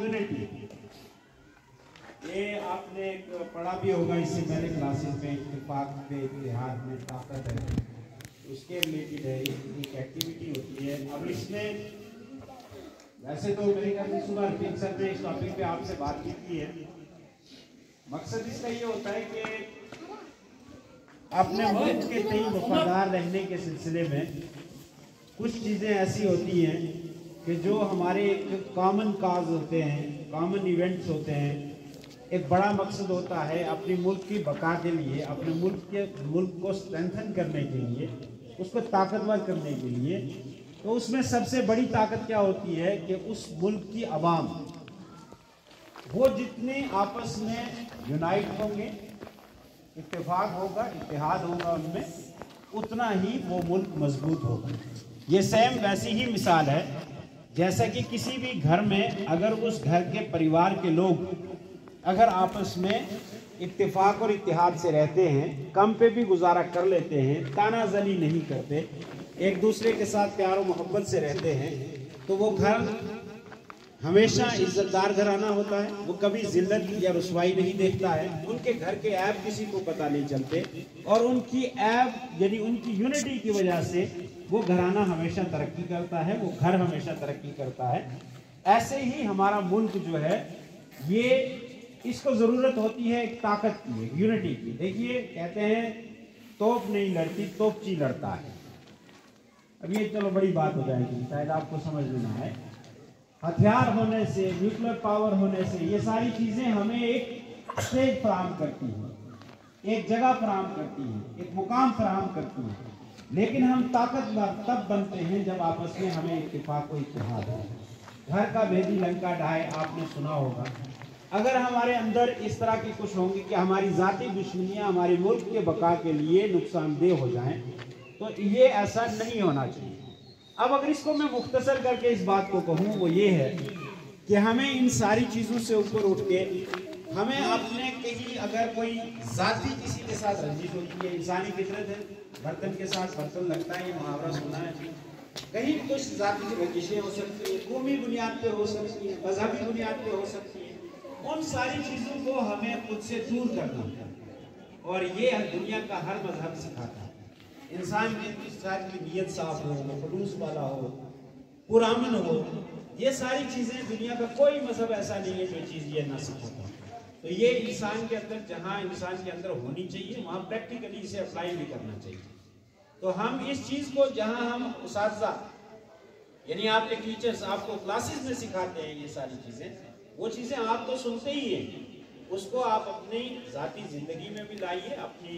Unity, ये आपने पढ़ा भी होगा इससे पहले क्लासेस में। इत्तेफाक में इत्तेहाद में ताकत है, उसके रिलेटेड है, एक एक्टिविटी होती है। अब इसमें वैसे तो मेरे ख्याल से सुबह रफीक सर ने इस टॉपिक पे आपसे बात की है। मकसद इसका ये होता है कि अपने मुल्क के तई वफादार रहने के सिलसिले में कुछ चीज़ें ऐसी होती हैं कि जो हमारे एक कॉमन काज होते हैं, कॉमन इवेंट्स होते हैं। एक बड़ा मकसद होता है अपने मुल्क की बका के लिए, अपने मुल्क को स्ट्रेंथन करने के लिए, उसको ताकतवर करने के लिए। तो उसमें सबसे बड़ी ताकत क्या होती है कि उस मुल्क की आवाम, वो जितने आपस में यूनाइट होंगे, इत्तेफाक होगा, इत्तेहाद होगा उनमें, उतना ही वो मुल्क मजबूत होगा। ये सेम वैसी ही मिसाल है जैसा कि किसी भी घर में अगर उस घर के परिवार के लोग अगर आपस में इत्तेफाक और इत्तेहाद से रहते हैं, कम पे भी गुजारा कर लेते हैं, तानाजनी नहीं करते, एक दूसरे के साथ प्यार और मोहब्बत से रहते हैं, तो वो घर हमेशा इज्जतदार घराना होता है। वो कभी जिल्लत या रुसवाई नहीं देखता है। उनके घर के ऐब किसी को पता नहीं चलते और उनकी ऐब यानी उनकी यूनिटी की वजह से वो घराना हमेशा तरक्की करता है, वो घर हमेशा तरक्की करता है। ऐसे ही हमारा मुल्क जो है ये, इसको ज़रूरत होती है एक ताकत की, यूनिटी की। देखिए कहते हैं तोप नहीं लड़ती, तोपची लड़ता है। अब ये चलो बड़ी बात हो जाएगी, शायद आपको समझ में ना आए। हथियार होने से, न्यूक्लियर पावर होने से, ये सारी चीज़ें हमें एक स्टेज फराहम करती हैं, एक जगह फराहम करती हैं, एक मुकाम फराहम करती हैं। लेकिन हम ताकतवर तब बनते हैं जब आपस में हमें इत्तेफाक और इत्तेहाद हो। घर का भेदी लंका ढाए, आपने सुना होगा। अगर हमारे अंदर इस तरह के कुछ होंगे कि हमारी ज़ाती दुश्मनियाँ हमारे मुल्क के बका के लिए नुकसानदेह हो जाएं, तो ये ऐसा नहीं होना चाहिए। अब अगर इसको मैं मुख्तसर करके इस बात को कहूँ, वो ये है कि हमें इन सारी चीज़ों से ऊपर उठ के हमें अपने कहीं अगर कोई ज़ाती किसी के साथ रंजिश होती है, इंसानी फितरत है, बर्तन के साथ बर्तन लगता है, ये मुहावरा सुना है। कहीं कुछ ज़ाती रंजिशें हो सकती हैं, कौमी बुनियाद पे हो सकती हैं, मजहबी बुनियाद पे हो सकती हैं। उन सारी चीज़ों को हमें खुद से दूर करना है और ये दुनिया का हर मजहब सिखाता है। इंसान के साथ की नीयत साफ हो, खलूस वाला हो, पुरामन हो, ये सारी चीज़ें दुनिया का कोई मजहब ऐसा नहीं है जो चीज़ ये ना सिखाता। तो ये इंसान के अंदर, जहाँ इंसान के अंदर होनी चाहिए, वहाँ प्रैक्टिकली इसे अप्लाई भी करना चाहिए। तो हम इस चीज़ को, जहाँ हम उस्ताज़ा यानी आपके टीचर्स आपको क्लासेस में सिखाते हैं ये सारी चीज़ें, वो चीज़ें आप तो सुनते ही हैं, उसको आप अपनी ज़ाती ज़िंदगी में भी लाइए, अपनी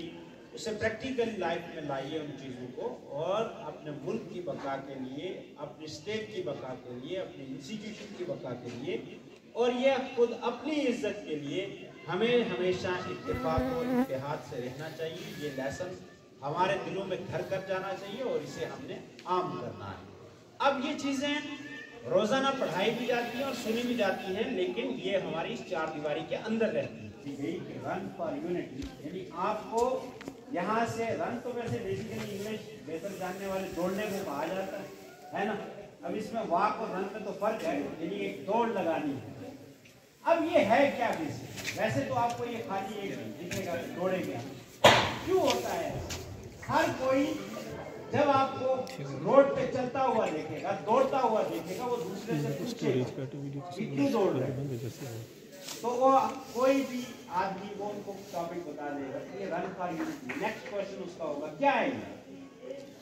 उसे प्रैक्टिकल लाइफ में लाइए उन चीज़ों को, और अपने मुल्क की बका के लिए, अपनी स्टेट की बका के लिए, अपने इंस्टीट्यूशन की बका के लिए, और ये खुद अपनी इज्जत के लिए हमें हमेशा इत्तेफाक और इत्तेहाद से रहना चाहिए। ये लेसन हमारे दिलों में घर कर जाना चाहिए और इसे हमने आम करना है। अब ये चीज़ें रोज़ाना पढ़ाई भी जाती हैं और सुनी भी जाती हैं, लेकिन ये हमारी इस चार दीवारी के अंदर रहती है। रन फॉर यूनिटी, यानी आपको यहाँ से, रन तो वैसे बेसिकली इंग्लिश बेहतर जानने वाले दौड़ने को कहा जाता है ना। अब इसमें वॉक और रन में तो फर्क है, यानी एक दौड़ लगानी है। अब ये है क्या बेसिक? वैसे तो आपको ये खाली एक दिखेगा दौड़ेगा, क्यों होता है? हर कोई जब आपको रोड पे चलता हुआ देखेगा, दौड़ता हुआ देखेगा, वो दूसरे से पूछेगा क्यों दौड़ रहे हैं, तो वो कोई भी आदमी वो उनको टॉपिक बता देगा कि ये run for unity. Next question उसका होगा क्या है,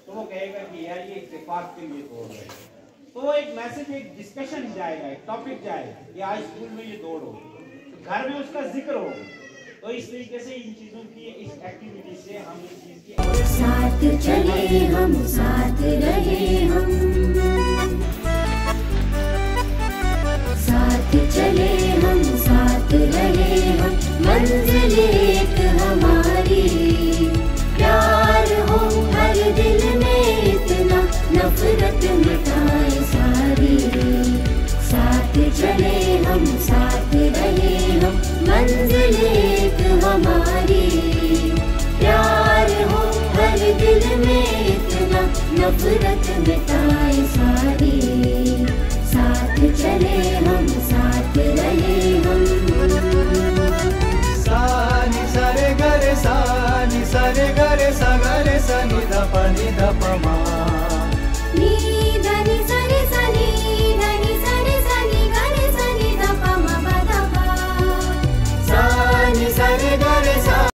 तो वो कहेगा कि यार ये इत्तेफाक के लिए दौड़ रहे हैं। तो वो एक मैसेज, एक डिस्कशन जाएगा, एक टॉपिक जाएगा कि आज स्कूल में ये दौड़ हो, घर में उसका जिक्र हो। तो इस तरीके से इन चीजों की, इस एक्टिविटी से हम इस चीज की साथ चले हम, साथ रहे हम, साथ चले हम, साथ रहे हम, मंजिल एक हमारी, प्यार हो हर दिल में इतना, नफरत मिटाए सारी। साथ चले हम, साथ रहे हम, मंजिल एक हमारी, प्यार हो हर दिल में इतना, नफरत मिटाए सारी। साथ चले हम, साथ ग रे सा ग रे सा नि ध प मा नी